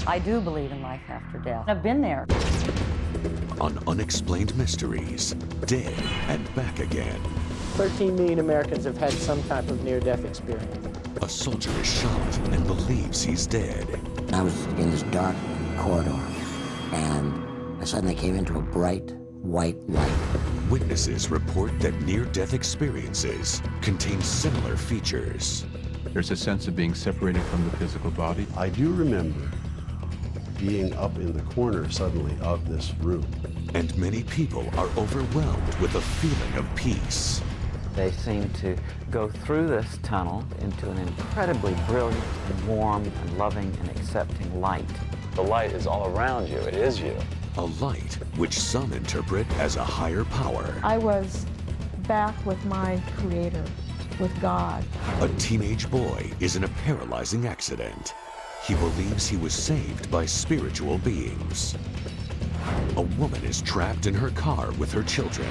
I do believe in life after death. I've been there. On Unexplained Mysteries, Dead and Back Again. 13 million Americans have had some type of near-death experience. A soldier is shot and believes he's dead. I was in this dark corridor, and I suddenly came into a bright white light. Witnesses report that near-death experiences contain similar features. There's a sense of being separated from the physical body. I do remember being up in the corner suddenly of this room. And many people are overwhelmed with a feeling of peace. They seem to go through this tunnel into an incredibly brilliant and warm and loving and accepting light. The light is all around you. It is you. A light which some interpret as a higher power. I was back with my Creator, with God. A teenage boy is in a paralyzing accident. He believes he was saved by spiritual beings. A woman is trapped in her car with her children.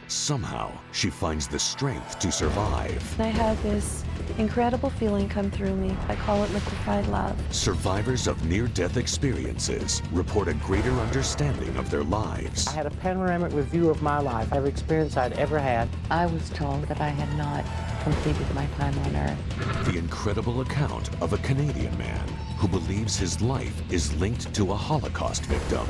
Somehow, she finds the strength to survive. I had this incredible feeling come through me. I call it liquefied love. Survivors of near-death experiences report a greater understanding of their lives. I had a panoramic review of my life, every experience I'd ever had. I was told that I had not completed my time on Earth. The incredible account of a Canadian man who believes his life is linked to a Holocaust victim.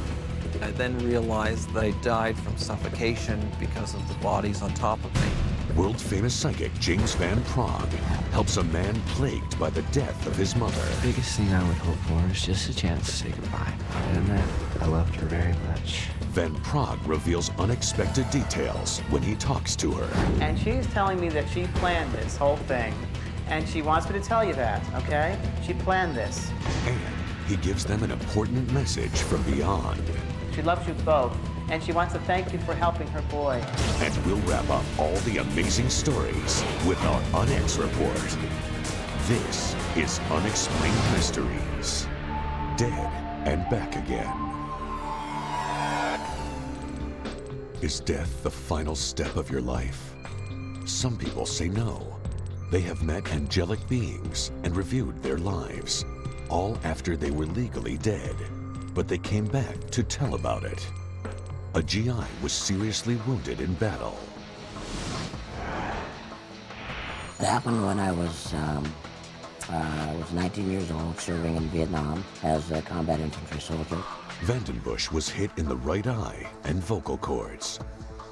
I then realized that I died from suffocation because of the bodies on top of me. World-famous psychic James Van Praagh helps a man plagued by the death of his mother. The biggest thing I would hope for is just a chance to say goodbye. And that I loved her very much. Van Praagh reveals unexpected details when he talks to her. And she's telling me that she planned this whole thing. And she wants me to tell you that, okay? She planned this. And he gives them an important message from beyond. She loves you both, and she wants to thank you for helping her boy. And we'll wrap up all the amazing stories with our UnEx report. This is Unexplained Mysteries, Dead and Back Again. Is death the final step of your life? Some people say no. They have met angelic beings and reviewed their lives, all after they were legally dead. But they came back to tell about it. A GI was seriously wounded in battle. It happened when I was 19 years old, serving in Vietnam as a combat infantry soldier. Vandenbush was hit in the right eye and vocal cords.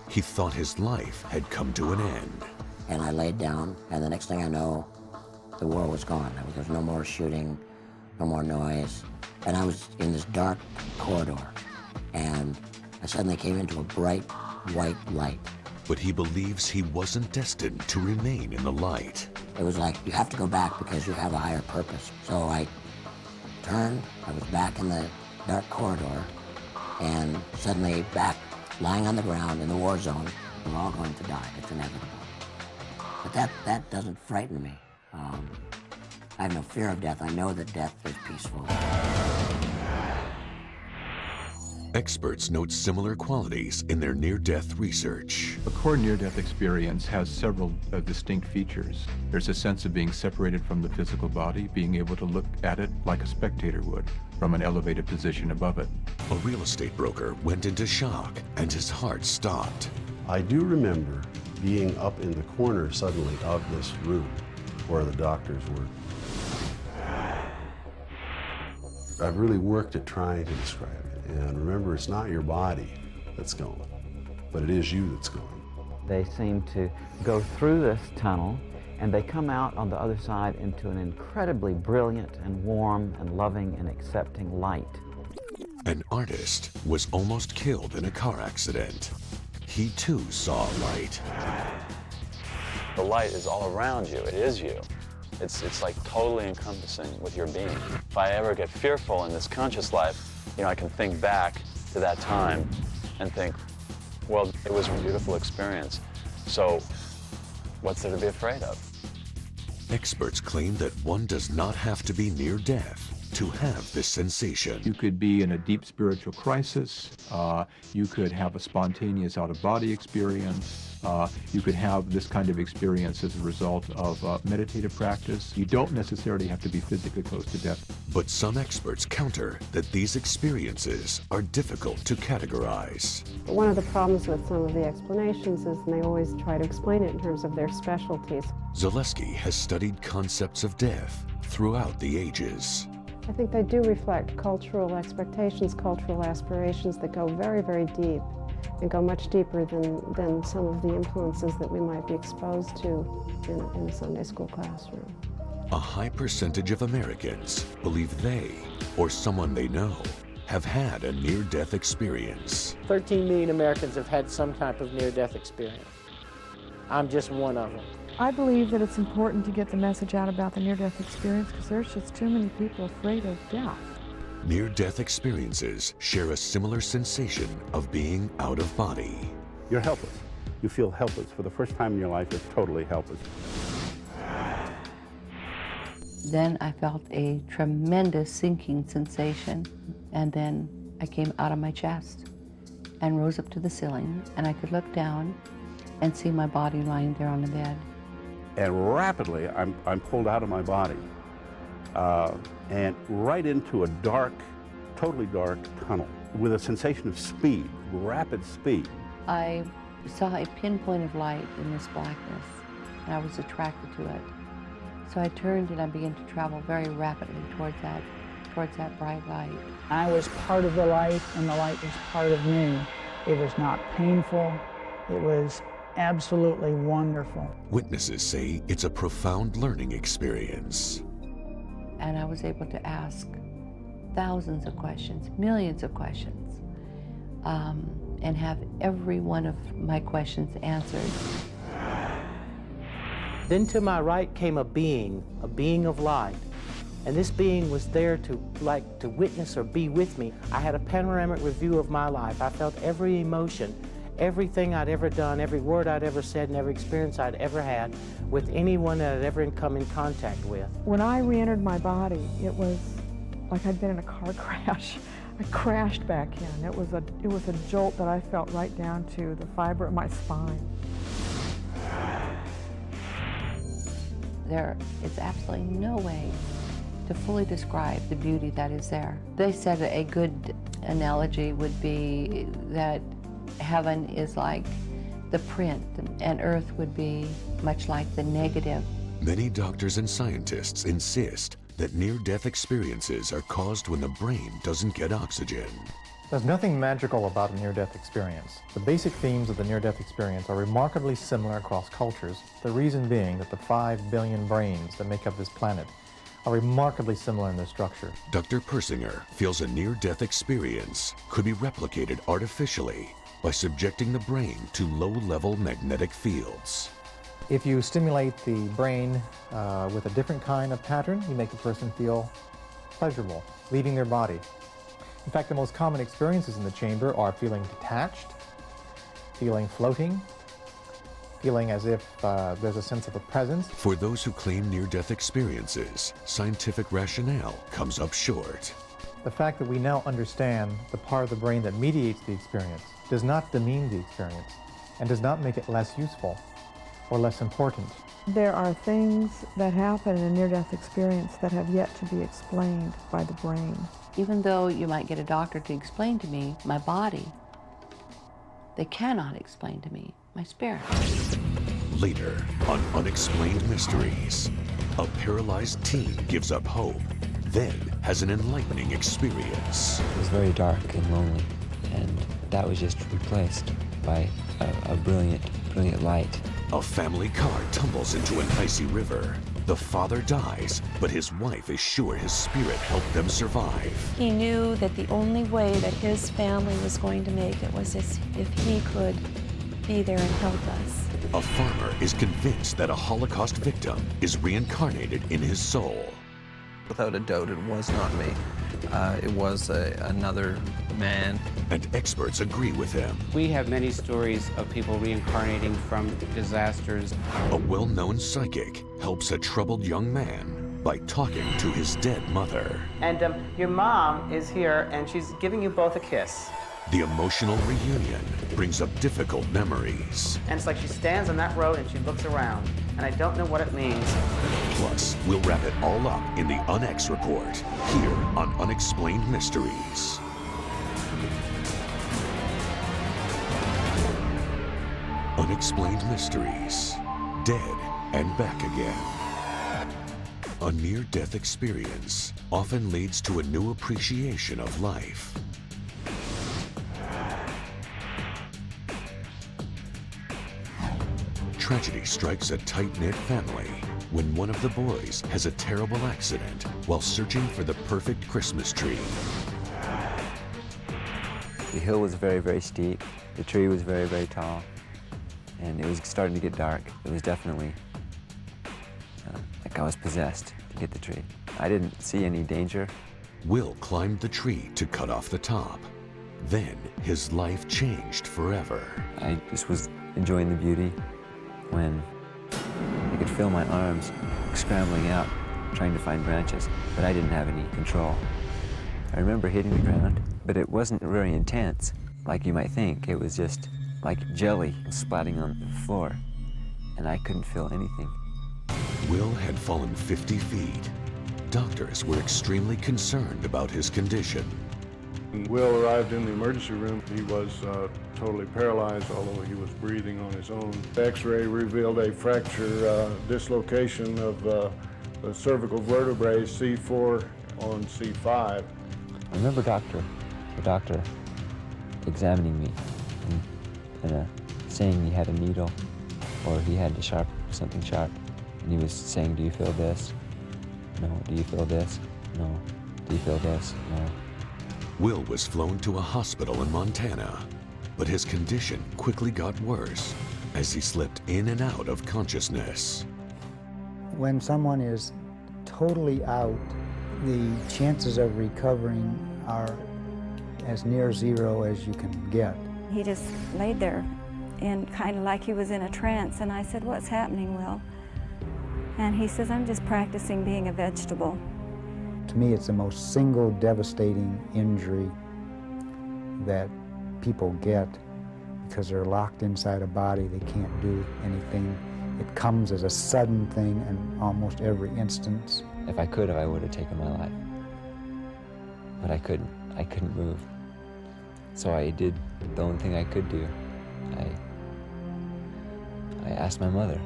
He thought his life had come to an end. And I laid down, and the next thing I know, the war was gone. There was no more shooting, no more noise. And I was in this dark corridor, and I suddenly came into a bright white light. But he believes he wasn't destined to remain in the light. It was like, you have to go back because you have a higher purpose. So I turned, I was back in the dark corridor, and suddenly back, lying on the ground in the war zone. We're all going to die, it's inevitable. But that doesn't frighten me. I have no fear of death. I know that death is peaceful. Experts note similar qualities in their near-death research. A core near-death experience has several distinct features. There's a sense of being separated from the physical body, being able to look at it like a spectator would, from an elevated position above it. A real estate broker went into shock, and his heart stopped. I do remember being up in the corner suddenly of this room where the doctors were. I've really worked at trying to describe it. And remember, it's not your body that's going, but it is you that's going. They seem to go through this tunnel, and they come out on the other side into an incredibly brilliant and warm and loving and accepting light. An artist was almost killed in a car accident. He too saw a light. The light is all around you. It is you. It's like totally encompassing with your being. If I ever get fearful in this conscious life, I can think back to that time and think, well, it was a beautiful experience. So what's there to be afraid of? Experts claim that one does not have to be near death to have this sensation. You could be in a deep spiritual crisis. You could have a spontaneous out-of-body experience. You could have this kind of experience as a result of meditative practice. You don't necessarily have to be physically close to death. But some experts counter that these experiences are difficult to categorize. One of the problems with some of the explanations is they always try to explain it in terms of their specialties. Zaleski has studied concepts of death throughout the ages. I think they do reflect cultural expectations, cultural aspirations that go very, very deep and go much deeper than some of the influences that we might be exposed to in a Sunday school classroom. A high percentage of Americans believe they, or someone they know, have had a near-death experience. 13 million Americans have had some type of near-death experience. I'm just one of them. I believe that it's important to get the message out about the near-death experience because there's just too many people afraid of death. Near-death experiences share a similar sensation of being out of body. You're helpless. You feel helpless. For the first time in your life, you're totally helpless. Then I felt a tremendous sinking sensation, and then I came out of my chest and rose up to the ceiling, and I could look down and see my body lying there on the bed. And rapidly, I'm pulled out of my body and right into a dark, totally dark tunnel with a sensation of speed, rapid speed. I saw a pinpoint of light in this blackness, and I was attracted to it. So I turned and I began to travel very rapidly towards that bright light. I was part of the light, and the light was part of me. It was not painful. It was absolutely wonderful. Witnesses say it's a profound learning experience. And I was able to ask thousands of questions, millions of questions, and have every one of my questions answered. Then to my right came a being of light. And this being was there to witness or be with me. I had a panoramic review of my life. I felt every emotion, everything I'd ever done, every word I'd ever said, and every experience I'd ever had with anyone that I'd ever come in contact with. When I re-entered my body, it was like I'd been in a car crash. I crashed back in. It was a jolt that I felt right down to the fiber of my spine. There is absolutely no way to fully describe the beauty that is there. They said a good analogy would be that heaven is like the print, and earth would be much like the negative. Many doctors and scientists insist that near-death experiences are caused when the brain doesn't get oxygen. There's nothing magical about a near-death experience. The basic themes of the near-death experience are remarkably similar across cultures, the reason being that the 5 billion brains that make up this planet are remarkably similar in their structure. Dr. Persinger feels a near-death experience could be replicated artificially by subjecting the brain to low-level magnetic fields. If you stimulate the brain with a different kind of pattern, you make the person feel pleasurable, leaving their body. In fact, the most common experiences in the chamber are feeling detached, feeling floating, feeling as if there's a sense of a presence. For those who claim near-death experiences, scientific rationale comes up short. The fact that we now understand the part of the brain that mediates the experience does not demean the experience and does not make it less useful or less important. There are things that happen in a near-death experience that have yet to be explained by the brain. Even though you might get a doctor to explain to me my body, they cannot explain to me my spirit. Later on Unexplained Mysteries, a paralyzed teen gives up hope, then has an enlightening experience. It was very dark and lonely, and that was just replaced by a brilliant light. A family car tumbles into an icy river. The father dies, but his wife is sure his spirit helped them survive. He knew that the only way that his family was going to make it was if he could be there and help us. A farmer is convinced that a Holocaust victim is reincarnated in his soul. Without a doubt, it was not me. It was another man. And experts agree with him. We have many stories of people reincarnating from disasters. A well-known psychic helps a troubled young man by talking to his dead mother. And your mom is here, and she's giving you both a kiss. The emotional reunion brings up difficult memories. And it's like she stands on that road and she looks around, and I don't know what it means. Plus, we'll wrap it all up in the UnEx report, here on Unexplained Mysteries. Unexplained Mysteries, Dead and Back Again. A near-death experience often leads to a new appreciation of life. Tragedy strikes a tight-knit family when one of the boys has a terrible accident while searching for the perfect Christmas tree. The hill was very, very steep. The tree was very, very tall. And it was starting to get dark. It was definitely like I was possessed to get the tree. I didn't see any danger. Will climbed the tree to cut off the top. Then his life changed forever. I just was enjoying the beauty when I could feel my arms scrambling out, trying to find branches, but I didn't have any control. I remember hitting the ground, but it wasn't very intense, like you might think. It was just like jelly splatting on the floor, and I couldn't feel anything. Will had fallen 50 feet. Doctors were extremely concerned about his condition. When Will arrived in the emergency room, he was totally paralyzed, although he was breathing on his own. The X-ray revealed a fracture dislocation of the cervical vertebrae C4 on C5. I remember the doctor examining me and saying he had a needle or he had something sharp. And he was saying, "Do you feel this? No. Do you feel this? No. Do you feel this? No." Will was flown to a hospital in Montana, but his condition quickly got worse as he slipped in and out of consciousness. When someone is totally out, the chances of recovering are as near zero as you can get. He just laid there and kind of like he was in a trance, and I said, "What's happening, Will?" And he says, "I'm just practicing being a vegetable." To me, it's the most single devastating injury that people get because they're locked inside a body. They can't do anything. It comes as a sudden thing in almost every instance. If I could have, I would have taken my life. But I couldn't. I couldn't move. So I did the only thing I could do. I asked my mother.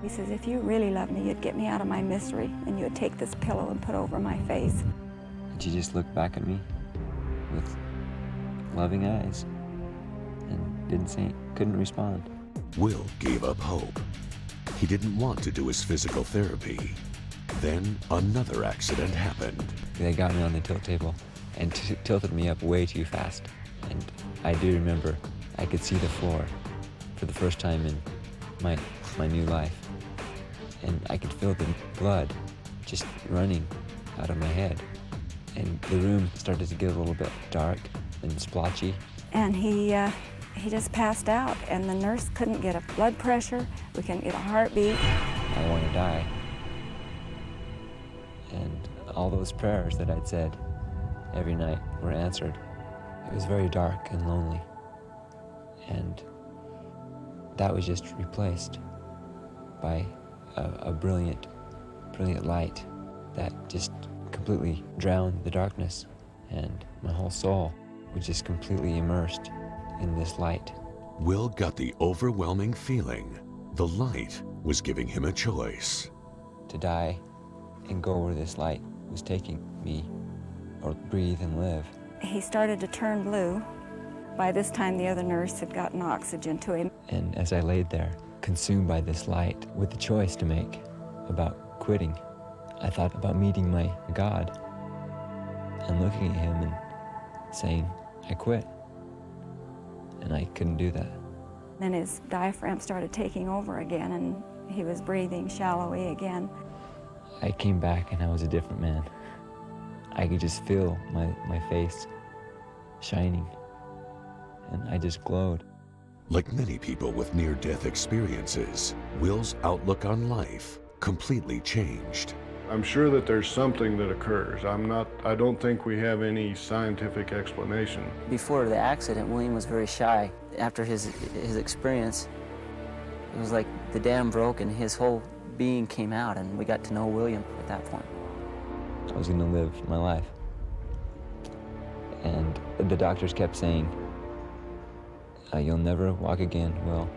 He says, "If you really love me, you'd get me out of my misery, and you would take this pillow and put it over my face." And she just looked back at me with loving eyes and couldn't respond. Will gave up hope. He didn't want to do his physical therapy. Then another accident happened. They got me on the tilt table and tilted me up way too fast. And I do remember I could see the floor for the first time in my new life. And I could feel the blood just running out of my head. And the room started to get a little bit dark and splotchy. And he just passed out, and the nurse couldn't get a blood pressure, we couldn't get a heartbeat. I want to die. And all those prayers that I'd said every night were answered. It was very dark and lonely. And that was just replaced by a brilliant light that just completely drowned the darkness, and my whole soul was just completely immersed in this light. Will got the overwhelming feeling the light was giving him a choice. To die and go where this light was taking me, or breathe and live. He started to turn blue. By this time, the other nurse had gotten oxygen to him. And as I laid there, consumed by this light, with the choice to make about quitting, I thought about meeting my God and looking at him and saying, "I quit." And I couldn't do that. Then his diaphragm started taking over again, and he was breathing shallowly again. I came back and I was a different man. I could just feel my face shining, and I just glowed. Like many people with near-death experiences, Will's outlook on life completely changed. I'm sure that there's something that occurs. I don't think we have any scientific explanation. Before the accident, William was very shy. After his experience, it was like the dam broke and his whole being came out, and we got to know William at that point. I was going to live my life. And the doctors kept saying, you'll never walk again, Will.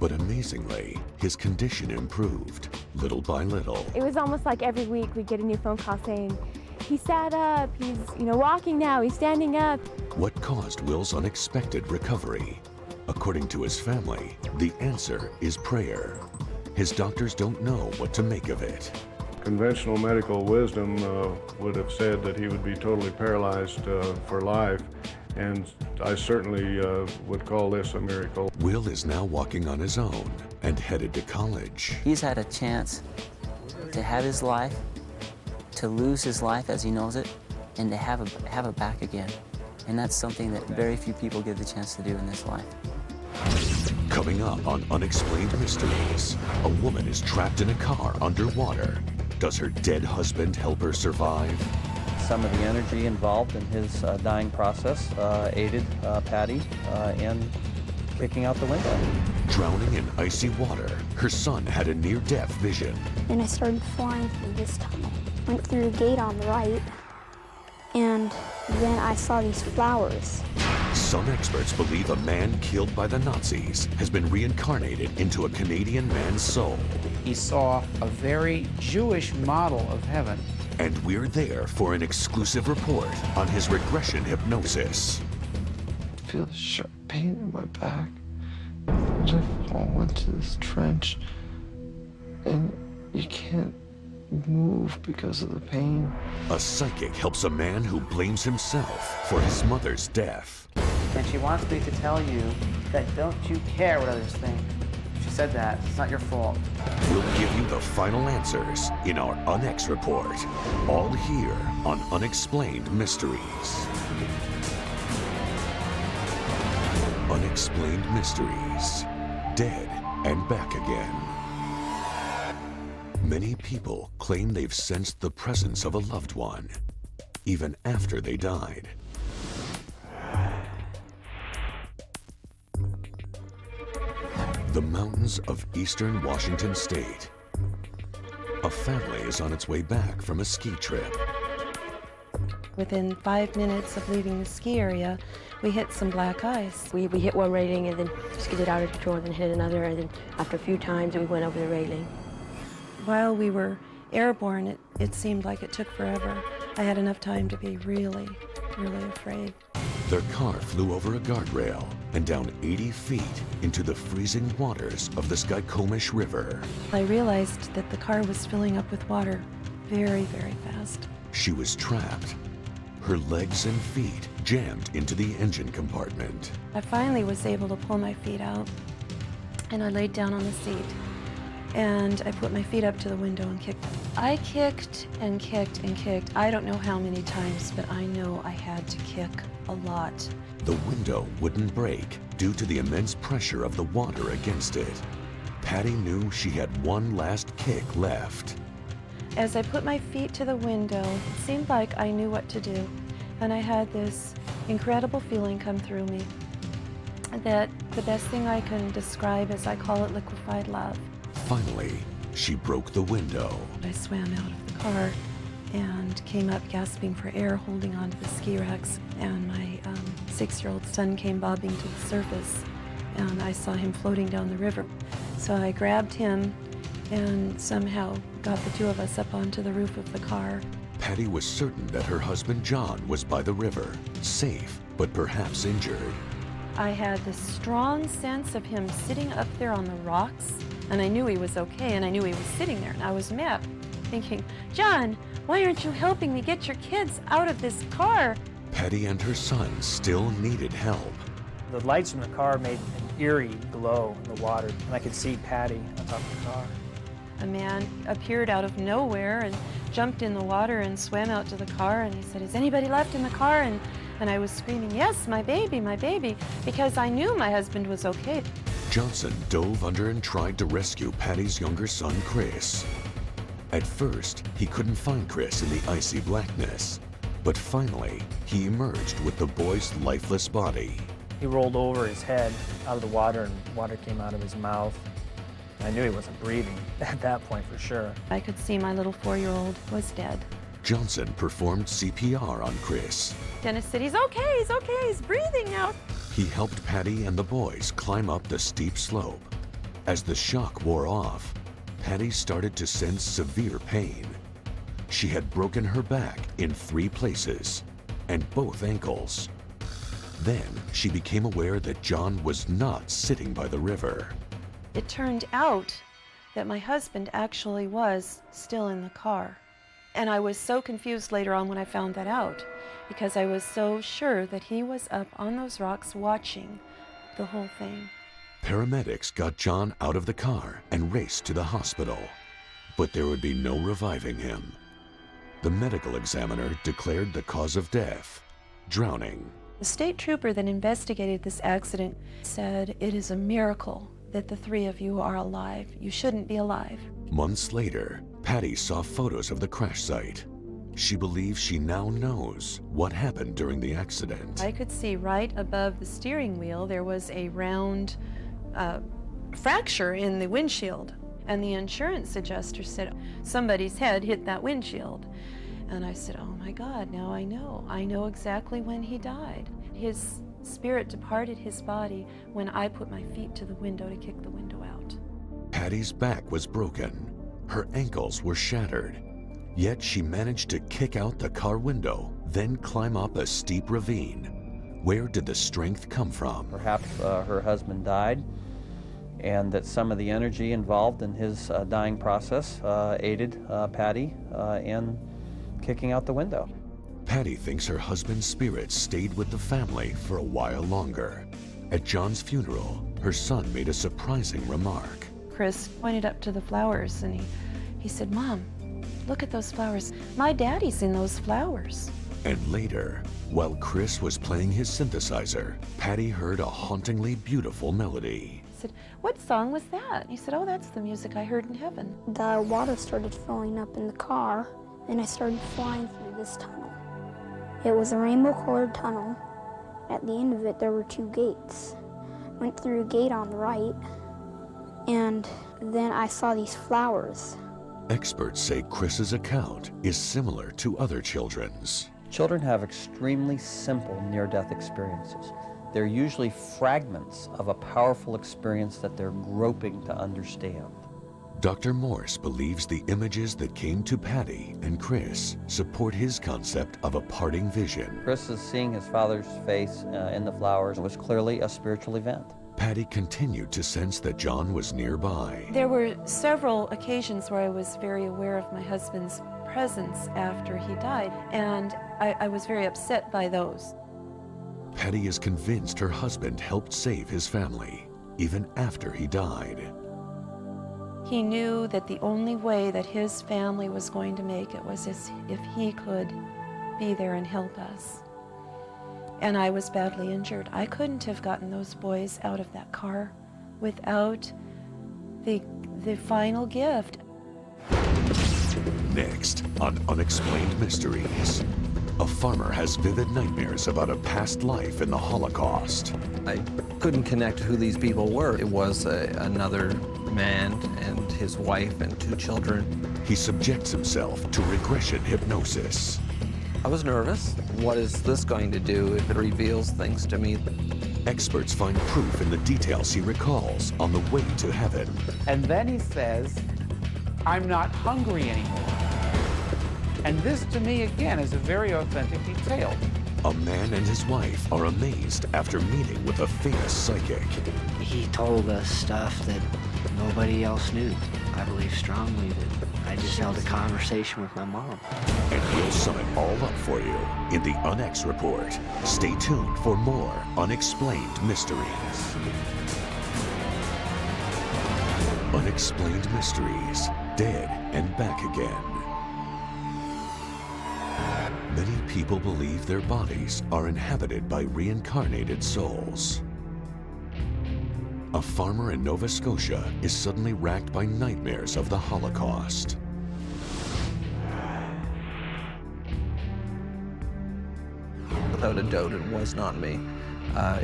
But amazingly, his condition improved, little by little. It was almost like every week we'd get a new phone call saying, he sat up, he's, walking now, he's standing up. What caused Will's unexpected recovery? According to his family, the answer is prayer. His doctors don't know what to make of it. Conventional medical wisdom would have said that he would be totally paralyzed for life, and I certainly would call this a miracle. Will is now walking on his own and headed to college. He's had a chance to have his life, to lose his life as he knows it, and to have it back again. And that's something that very few people get the chance to do in this life. Coming up on Unexplained Mysteries, a woman is trapped in a car underwater. Does her dead husband help her survive? Some of the energy involved in his dying process aided Patty in kicking out the window. Drowning in icy water, her son had a near-death vision. Then I started flying through this tunnel. Went through the gate on the right, and then I saw these flowers. Some experts believe a man killed by the Nazis has been reincarnated into a Canadian man's soul. He saw a very Jewish model of heaven. And we're there for an exclusive report on his regression hypnosis. I feel a sharp pain in my back. And I fall into this trench. And you can't move because of the pain. A psychic helps a man who blames himself for his mother's death. And she wants me to tell you that don't you care what others think. She said that. It's not your fault. We'll give you the final answers in our UnEx report. All here on Unexplained Mysteries. Unexplained Mysteries. Dead and back again. Many people claim they've sensed the presence of a loved one, even after they died. The mountains of eastern Washington state. A family is on its way back from a ski trip. Within 5 minutes of leaving the ski area, we hit some black ice. We hit one railing and then skidded out of control, and then hit another, and then after a few times we went over the railing. While we were airborne, it seemed like it took forever. I had enough time to be really, really afraid. Their car flew over a guardrail and down 80 feet into the freezing waters of the Skykomish River. I realized that the car was filling up with water very, very fast. She was trapped, her legs and feet jammed into the engine compartment. I finally was able to pull my feet out, and I laid down on the seat, and I put my feet up to the window and kicked. I kicked and kicked and kicked. I don't know how many times, but I know I had to kick a lot. The window wouldn't break due to the immense pressure of the water against it. Patty knew she had one last kick left. As I put my feet to the window, it seemed like I knew what to do, and I had this incredible feeling come through me that the best thing I can describe is I call it liquefied love. Finally, she broke the window. I swam out of the car and came up gasping for air, holding onto the ski racks, and my 6-year-old son came bobbing to the surface, and I saw him floating down the river. So I grabbed him and somehow got the two of us up onto the roof of the car. Patty was certain that her husband John was by the river, safe, but perhaps injured. I had this strong sense of him sitting up there on the rocks, and I knew he was okay, and I knew he was sitting there, and I was mad, thinking, John, why aren't you helping me get your kids out of this car? Patty and her son still needed help. The lights from the car made an eerie glow in the water, and I could see Patty on top of the car. A man appeared out of nowhere and jumped in the water and swam out to the car, and he said, is anybody left in the car? And I was screaming, yes, my baby, because I knew my husband was okay. Johnson dove under and tried to rescue Patty's younger son, Chris. At first, he couldn't find Chris in the icy blackness, but finally, he emerged with the boy's lifeless body. He rolled over his head out of the water, and water came out of his mouth. I knew he wasn't breathing at that point for sure. I could see my little 4-year-old was dead. Johnson performed CPR on Chris. Dennis said, he's okay, he's breathing now. He helped Patty and the boys climb up the steep slope. As the shock wore off, Patty started to sense severe pain. She had broken her back in 3 places and both ankles. Then she became aware that John was not sitting by the river. It turned out that my husband actually was still in the car. And I was so confused later on when I found that out, because I was so sure that he was up on those rocks watching the whole thing. Paramedics got John out of the car and raced to the hospital, but there would be no reviving him. The medical examiner declared the cause of death, drowning. The state trooper that investigated this accident said, it is a miracle that the 3 of you are alive. You shouldn't be alive. Months later, Patty saw photos of the crash site. She believes she now knows what happened during the accident. I could see right above the steering wheel there was a round fracture in the windshield, and the insurance adjuster said somebody's head hit that windshield. And I said, oh my God, now I know exactly when he died. His spirit departed his body when I put my feet to the window to kick the window out. Patty's back was broken. Her ankles were shattered. Yet she managed to kick out the car window, then climb up a steep ravine. Where did the strength come from? Perhaps her husband died, and that some of the energy involved in his dying process aided Patty in kicking out the window. Patty thinks her husband's spirit stayed with the family for a while longer. At John's funeral, her son made a surprising remark. Chris pointed up to the flowers and he said, Mom, look at those flowers. My daddy's in those flowers. And later, while Chris was playing his synthesizer, Patty heard a hauntingly beautiful melody. I said, what song was that? He said, oh, that's the music I heard in heaven. The water started filling up in the car, and I started flying through this tunnel. It was a rainbow-colored tunnel. At the end of it, there were 2 gates. Went through a gate on the right, and then I saw these flowers. Experts say Chris's account is similar to other children's. Children have extremely simple near-death experiences. They're usually fragments of a powerful experience that they're groping to understand. Dr. Morse believes the images that came to Patty and Chris support his concept of a parting vision. Chris is seeing his father's face in the flowers. It was clearly a spiritual event. Patty continued to sense that John was nearby. There were several occasions where I was very aware of my husband's presence after he died, and I was very upset by those. Patty is convinced her husband helped save his family, even after he died. He knew that the only way that his family was going to make it was if he could be there and help us. And I was badly injured. I couldn't have gotten those boys out of that car without the final gift. Next on Unexplained Mysteries, a farmer has vivid nightmares about a past life in the Holocaust. I couldn't connect who these people were. It was another man and his wife and 2 children. He subjects himself to regression hypnosis. I was nervous. What is this going to do if it reveals things to me? Experts find proof in the details he recalls on the way to heaven. And then he says, I'm not hungry anymore. And this, to me, again, is a very authentic detail. A man and his wife are amazed after meeting with a famous psychic. He told us stuff that nobody else knew. I believe strongly that I just held a conversation with my mom. And we'll sum it all up for you in the UnEx report. Stay tuned for more Unexplained Mysteries. Unexplained Mysteries, Dead and Back Again. Many people believe their bodies are inhabited by reincarnated souls. A farmer in Nova Scotia is suddenly racked by nightmares of the Holocaust. without a doubt, it was not me.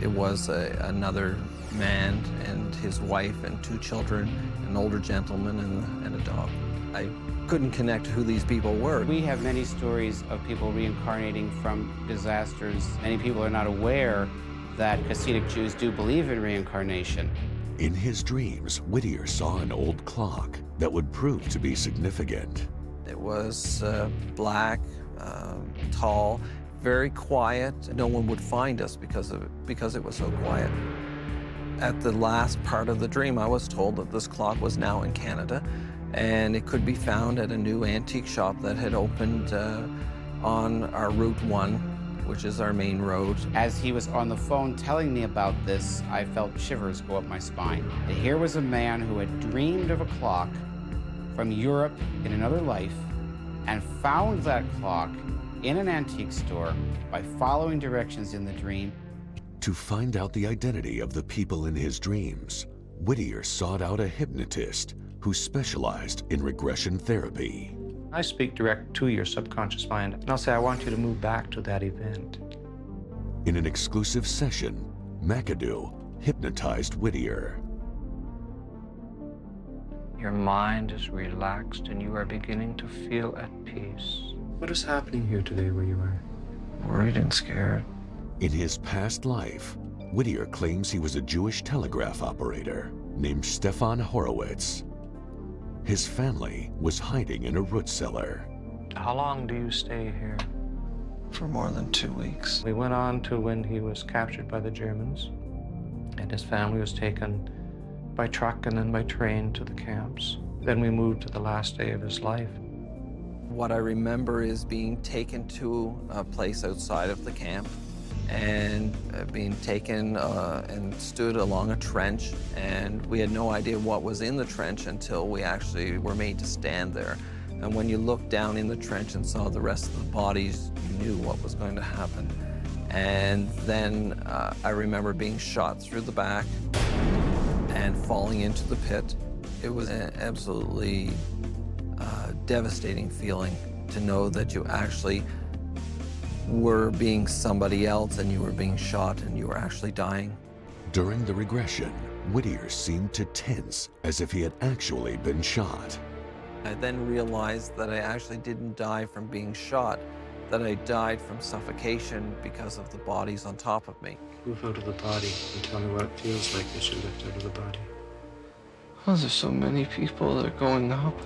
It was another man and his wife and 2 children, an older gentleman and a dog. I couldn't connect who these people were. We have many stories of people reincarnating from disasters. Many people are not aware that Hasidic Jews do believe in reincarnation. In his dreams, Whittier saw an old clock that would prove to be significant. It was black, tall, very quiet. No one would find us because it was so quiet. At the last part of the dream, I was told that this clock was now in Canada, and it could be found at a new antique shop that had opened on our Route 1, which is our main road. As he was on the phone telling me about this, I felt shivers go up my spine. And here was a man who had dreamed of a clock from Europe in another life and found that clock in an antique store by following directions in the dream. To find out the identity of the people in his dreams, Whittier sought out a hypnotist who specialized in regression therapy. I speak direct to your subconscious mind, and I'll say, I want you to move back to that event. In an exclusive session, McAdoo hypnotized Whittier. Your mind is relaxed and you are beginning to feel at peace. What is happening here today where you are? Worried and scared. In his past life, Whittier claims he was a Jewish telegraph operator named Stefan Horowitz. His family was hiding in a root cellar. How long do you stay here? For more than 2 weeks. We went on to when he was captured by the Germans, and his family was taken by truck and then by train to the camps. Then we moved to the last day of his life. What I remember is being taken to a place outside of the camp and being taken and stood along a trench, and we had no idea what was in the trench until we actually were made to stand there. And when you looked down in the trench and saw the rest of the bodies, you knew what was going to happen. And then I remember being shot through the back and falling into the pit. It was an absolutely devastating feeling to know that you actually were being somebody else and you were being shot and you were actually dying. During the regression, Whittier seemed to tense as if he had actually been shot. I then realized that I actually didn't die from being shot, that I died from suffocation because of the bodies on top of me. Move out of the body and tell me what it feels like as you lift out of the body. Oh, there's so many people that are going up.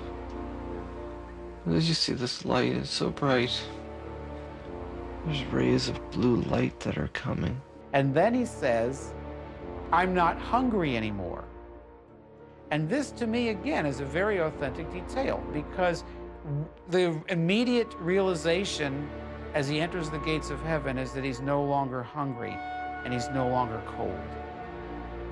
Did you see this light? It's so bright. There's rays of blue light that are coming. And then he says, I'm not hungry anymore. And this, to me, again, is a very authentic detail, because the immediate realization as he enters the gates of heaven is that he's no longer hungry and he's no longer cold.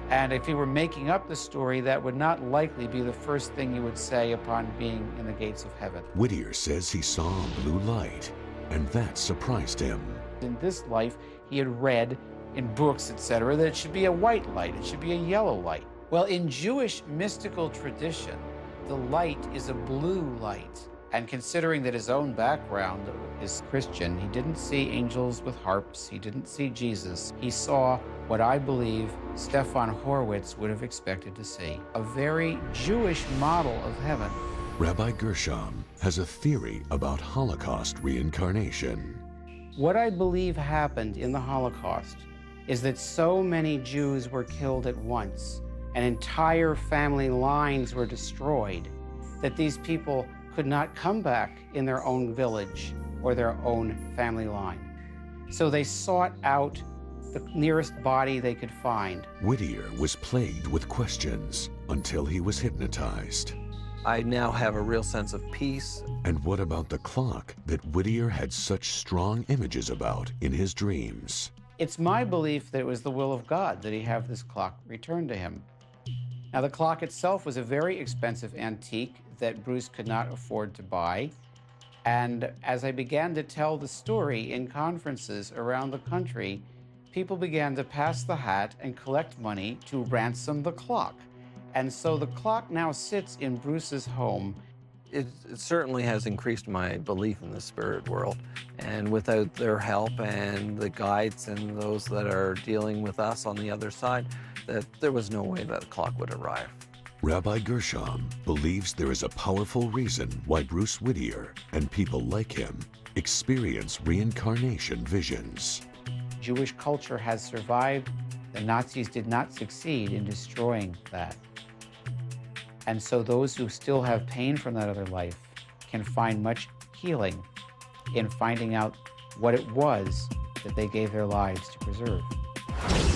And if he were making up the story, that would not likely be the first thing you would say upon being in the gates of heaven. Whittier says he saw a blue light, and that surprised him. In this life, he had read in books, etc., that it should be a white light, it should be a yellow light. Well, in Jewish mystical tradition, the light is a blue light. And considering that his own background is Christian, he didn't see angels with harps, he didn't see Jesus. He saw what I believe Stefan Horowitz would have expected to see, a very Jewish model of heaven. Rabbi Gershom has a theory about Holocaust reincarnation. What I believe happened in the Holocaust is that so many Jews were killed at once, and entire family lines were destroyed, that these people could not come back in their own village or their own family line. So they sought out the nearest body they could find. Whittier was plagued with questions until he was hypnotized. I now have a real sense of peace. And what about the clock that Whittier had such strong images about in his dreams? It's my belief that it was the will of God that he have this clock returned to him. Now, the clock itself was a very expensive antique that Bruce could not afford to buy. And as I began to tell the story in conferences around the country, people began to pass the hat and collect money to ransom the clock. And so the clock now sits in Bruce's home. It certainly has increased my belief in the spirit world. And without their help and the guides and those that are dealing with us on the other side, that there was no way that the clock would arrive. Rabbi Gershom believes there is a powerful reason why Bruce Whittier and people like him experience reincarnation visions. Jewish culture has survived. The Nazis did not succeed in destroying that. And so those who still have pain from that other life can find much healing in finding out what it was that they gave their lives to preserve.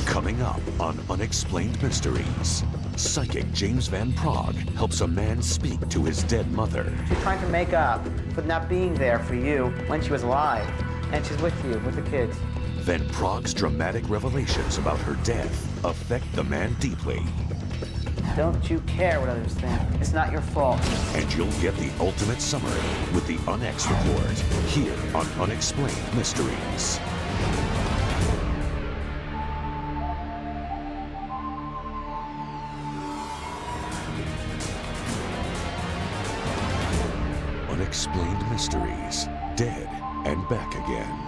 Coming up on Unexplained Mysteries, psychic James Van Praagh helps a man speak to his dead mother. She's trying to make up for not being there for you when she was alive. And she's with you, with the kids. Van Praagh's dramatic revelations about her death affect the man deeply. Don't you care what others think. It's not your fault. And you'll get the ultimate summary with the UnEx report here on Unexplained Mysteries. Unexplained Mysteries, dead and back again.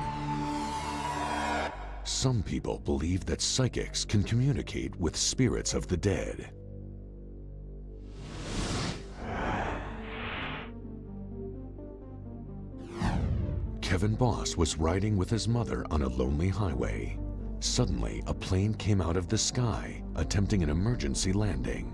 Some people believe that psychics can communicate with spirits of the dead. Kevin Boss was riding with his mother on a lonely highway. Suddenly, a plane came out of the sky, attempting an emergency landing.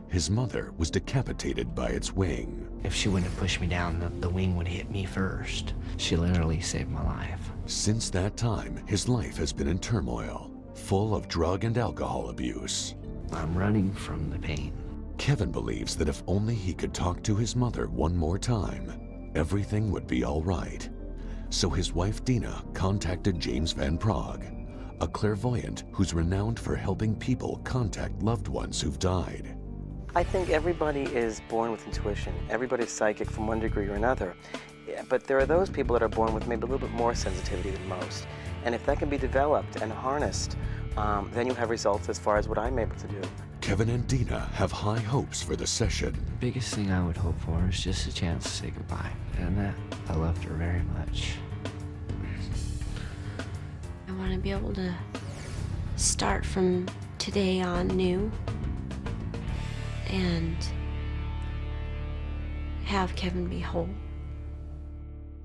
His mother was decapitated by its wing. If she wouldn't have pushed me down, the wing would hit me first. She literally saved my life. Since that time, his life has been in turmoil, full of drug and alcohol abuse. I'm running from the pain. Kevin believes that if only he could talk to his mother one more time, everything would be all right. So his wife Dina contacted James Van Praagh, a clairvoyant who's renowned for helping people contact loved ones who've died. I think everybody is born with intuition. Everybody's psychic from one degree or another. But there are those people that are born with maybe a little bit more sensitivity than most. And if that can be developed and harnessed, then you have results as far as what I'm able to do. Kevin and Dina have high hopes for the session. The biggest thing I would hope for is just a chance to say goodbye. And that, I loved her very much. I want to be able to start from today on new and have Kevin be whole.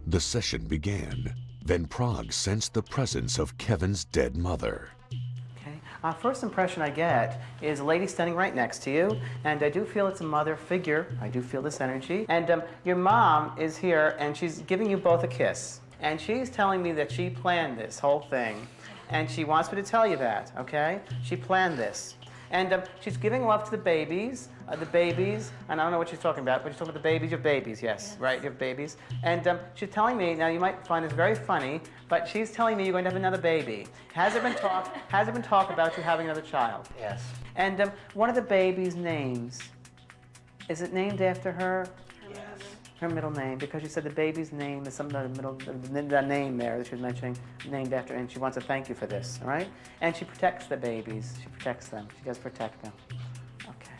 The session began. Van Praagh sensed the presence of Kevin's dead mother. Okay. First impression I get is a lady standing right next to you, and I do feel it's a mother figure. I do feel this energy. And your mom is here, and she's giving you both a kiss. And she's telling me that she planned this whole thing, and she wants me to tell you that, okay? She planned this. And she's giving love to the babies, and I don't know what she's talking about, but she's talking about the babies. You have babies, yes, right? You have babies. And she's telling me, now you might find this very funny, but she's telling me you're going to have another baby. Has there been talk about you having another child? Yes. And one of the baby's names, is it named after her? Yes. Her middle name, because she said the baby's name is something the name there that she was mentioning, named after, and she wants to thank you for this, all right? And she protects the babies. She protects them. She does protect them. Okay.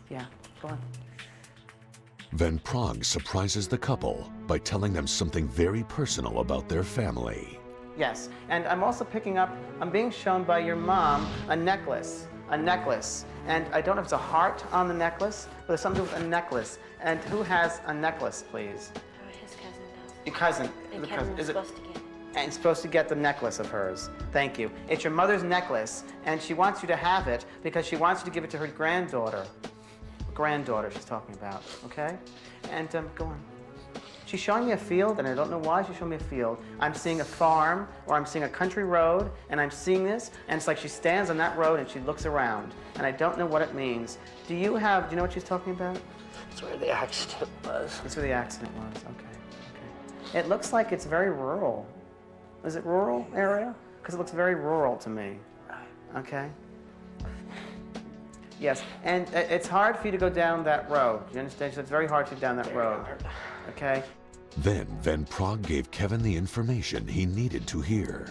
Yeah, go on. Van Praagh surprises the couple by telling them something very personal about their family. Yes, and I'm also picking up, I'm being shown by your mom a necklace. And I don't know if it's a heart on the necklace, but there's something to do with a necklace. And who has a necklace, please? His cousin does. Your cousin. And The Kevin cousin. was Is it? supposed to get it. And supposed to get the necklace of hers. Thank you. It's your mother's necklace, and she wants you to have it because she wants you to give it to her granddaughter. Granddaughter she's talking about, okay? And go on. She's showing me a field, and I don't know why she's showing me a field. I'm seeing a farm, or I'm seeing a country road, and I'm seeing this, and it's like she stands on that road and she looks around, and I don't know what it means. Do you know what she's talking about? That's where the accident was. That's where the accident was, okay. It looks like it's very rural. Is it rural area? Because it looks very rural to me. Okay? Yes, and it's hard for you to go down that road. You understand? So it's very hard to go down that road. Okay? Then Van Praagh gave Kevin the information he needed to hear.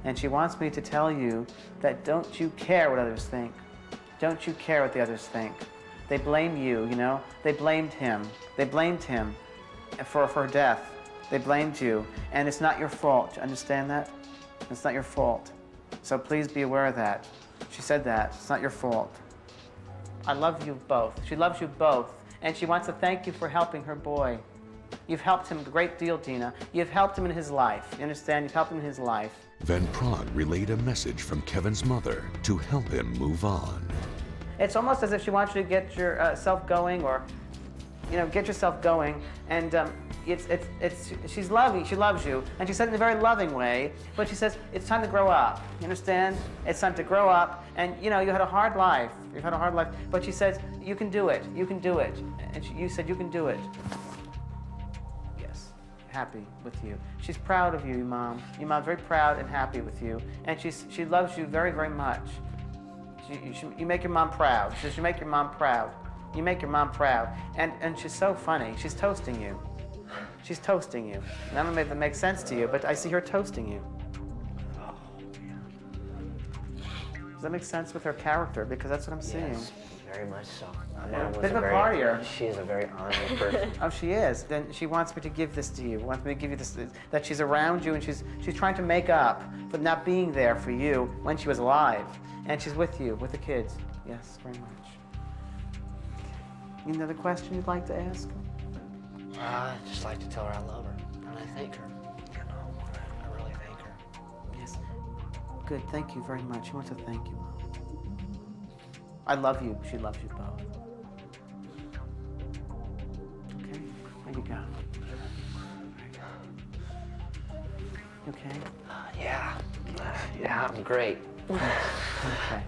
And she wants me to tell you that don't you care what others think. Don't you care what the others think. They blame you, you know? They blamed him. They blamed him for her death. They blamed you, and it's not your fault. You understand that? It's not your fault. So please be aware of that. She said that. It's not your fault. I love you both. She loves you both, and she wants to thank you for helping her boy. You've helped him a great deal, Dina. You've helped him in his life. You understand? You've helped him in his life. Van Praagh relayed a message from Kevin's mother to help him move on. It's almost as if she wants you to get yourself going, or, you know, get yourself going. And she's loving. She loves you, and she said it in a very loving way. But she says it's time to grow up. You understand? It's time to grow up. And you know, you had a hard life. You've had a hard life. But she says you can do it. You can do it. And you said you can do it. Yes, happy with you. She's proud of you, your mom. Your mom's very proud and happy with you, and she loves you very, very much. You make your mom proud. She says you make your mom proud. You make your mom proud. And she's so funny. She's toasting you. She's toasting you. And I don't know if that makes sense to you, but I see her toasting you. Does that make sense with her character? Because that's what I'm seeing. Yes, very much so. Bit of a partier. She is a very honorable person. Oh, she is. Then she wants me to give this to you. Wants me to give you this, that she's around you, and she's trying to make up for not being there for you when she was alive. And she's with you, with the kids. Yes, very much. Any other question you'd like to ask? I'd just like to tell her I love her, and I thank her. You know, I really thank her. Yes. Good, thank you very much. She wants to thank you, Mom. I love you. She loves you both. Okay, there you go. You okay? Yeah. Yeah, I'm great. Okay.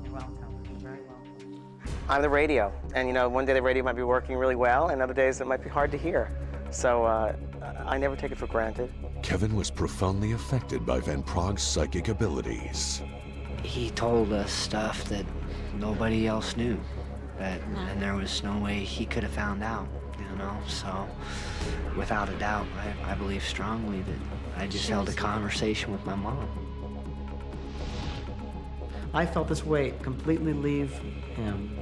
You're welcome. You're very welcome. I'm the radio, and you know, one day the radio might be working really well, and other days it might be hard to hear. So I never take it for granted. Kevin was profoundly affected by Van Praagh's psychic abilities. He told us stuff that nobody else knew, and there was no way he could have found out, you know? So, without a doubt, I believe strongly that I just held a conversation with my mom. I felt this weight completely leave him.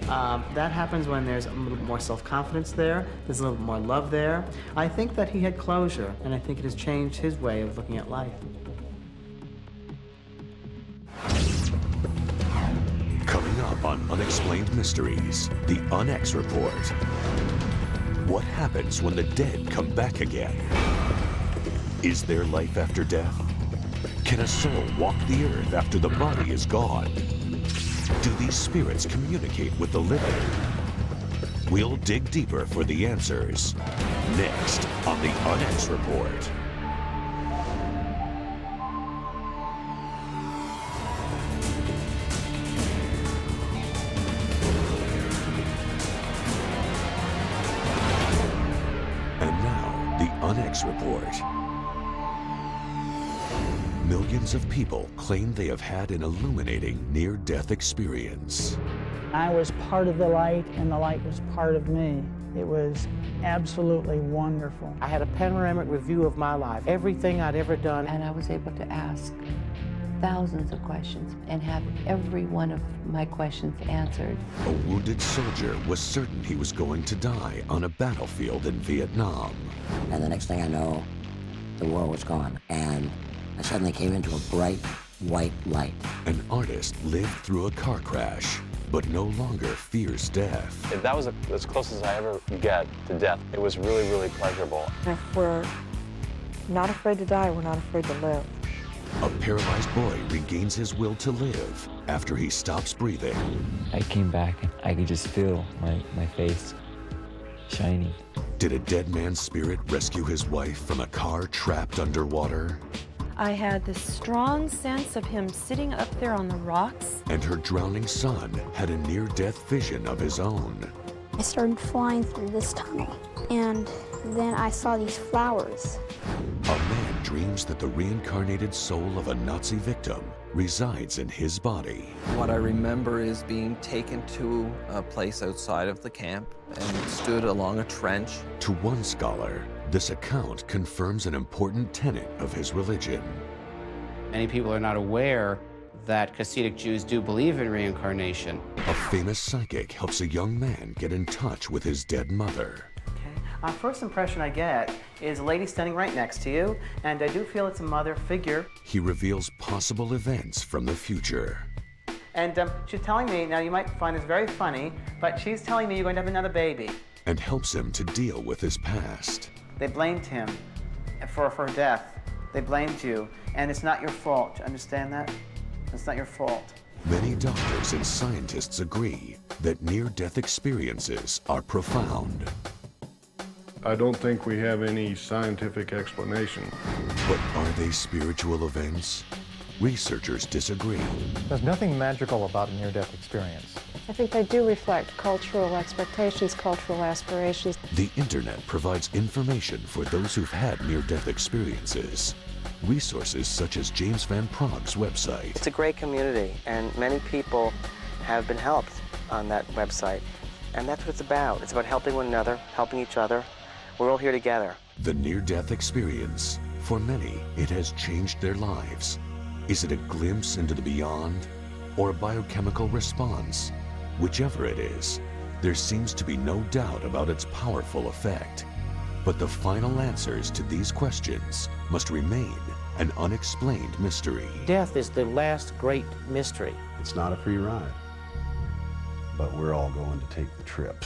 That happens when there's a little more self-confidence there, there's a little more love there. I think that he had closure, and I think it has changed his way of looking at life. Coming up on Unexplained Mysteries, the UnEx Report. What happens when the dead come back again? Is there life after death? Can a soul walk the earth after the body is gone? Do these spirits communicate with the living? We'll dig deeper for the answers next on the UnEx Report. And now, the UnEx Report. Millions of people claim they have had an illuminating near-death experience. I was part of the light, and the light was part of me. It was absolutely wonderful. I had a panoramic review of my life, everything I'd ever done. And I was able to ask thousands of questions and have every one of my questions answered. A wounded soldier was certain he was going to die on a battlefield in Vietnam. And the next thing I know, the war was gone, and I suddenly came into a bright white light. An artist lived through a car crash, but no longer fears death. That was as close as I ever get to death. It was really, really pleasurable. If we're not afraid to die, we're not afraid to live. A paralyzed boy regains his will to live after he stops breathing. I came back and I could just feel my face shining. Did a dead man's spirit rescue his wife from a car trapped underwater? I had this strong sense of him sitting up there on the rocks. And her drowning son had a near-death vision of his own. I started flying through this tunnel, and then I saw these flowers. A man dreams that the reincarnated soul of a Nazi victim resides in his body. What I remember is being taken to a place outside of the camp and stood along a trench. To one scholar, this account confirms an important tenet of his religion. Many people are not aware that Hasidic Jews do believe in reincarnation. A famous psychic helps a young man get in touch with his dead mother. First impression I get is a lady standing right next to you, and I do feel it's a mother figure. He reveals possible events from the future. And she's telling me, now you might find this very funny, but she's telling me you're going to have another baby. And helps him to deal with his past. They blamed him for her death. They blamed you, and it's not your fault. Understand that? It's not your fault. Many doctors and scientists agree that near-death experiences are profound. I don't think we have any scientific explanation. But are they spiritual events? Researchers disagree. There's nothing magical about a near-death experience. I think they do reflect cultural expectations, cultural aspirations. The internet provides information for those who've had near-death experiences. Resources such as James Van Prague's website. It's a great community, and many people have been helped on that website. And that's what it's about. It's about helping one another, helping each other. We're all here together. The near-death experience. For many, it has changed their lives. Is it a glimpse into the beyond, or a biochemical response? Whichever it is, there seems to be no doubt about its powerful effect. But the final answers to these questions must remain an unexplained mystery. Death is the last great mystery. It's not a free ride, but we're all going to take the trip.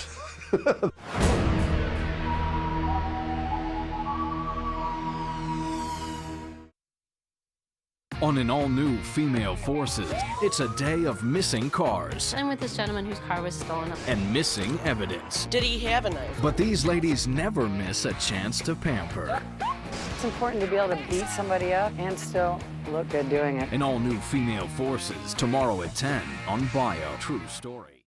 On an all-new Female Forces, it's a day of missing cars. I'm with this gentleman whose car was stolen. And missing evidence. Did he have a knife? But these ladies never miss a chance to pamper. It's important to be able to beat somebody up and still look good doing it. An all-new Female Forces, tomorrow at 10 on Bio. True story.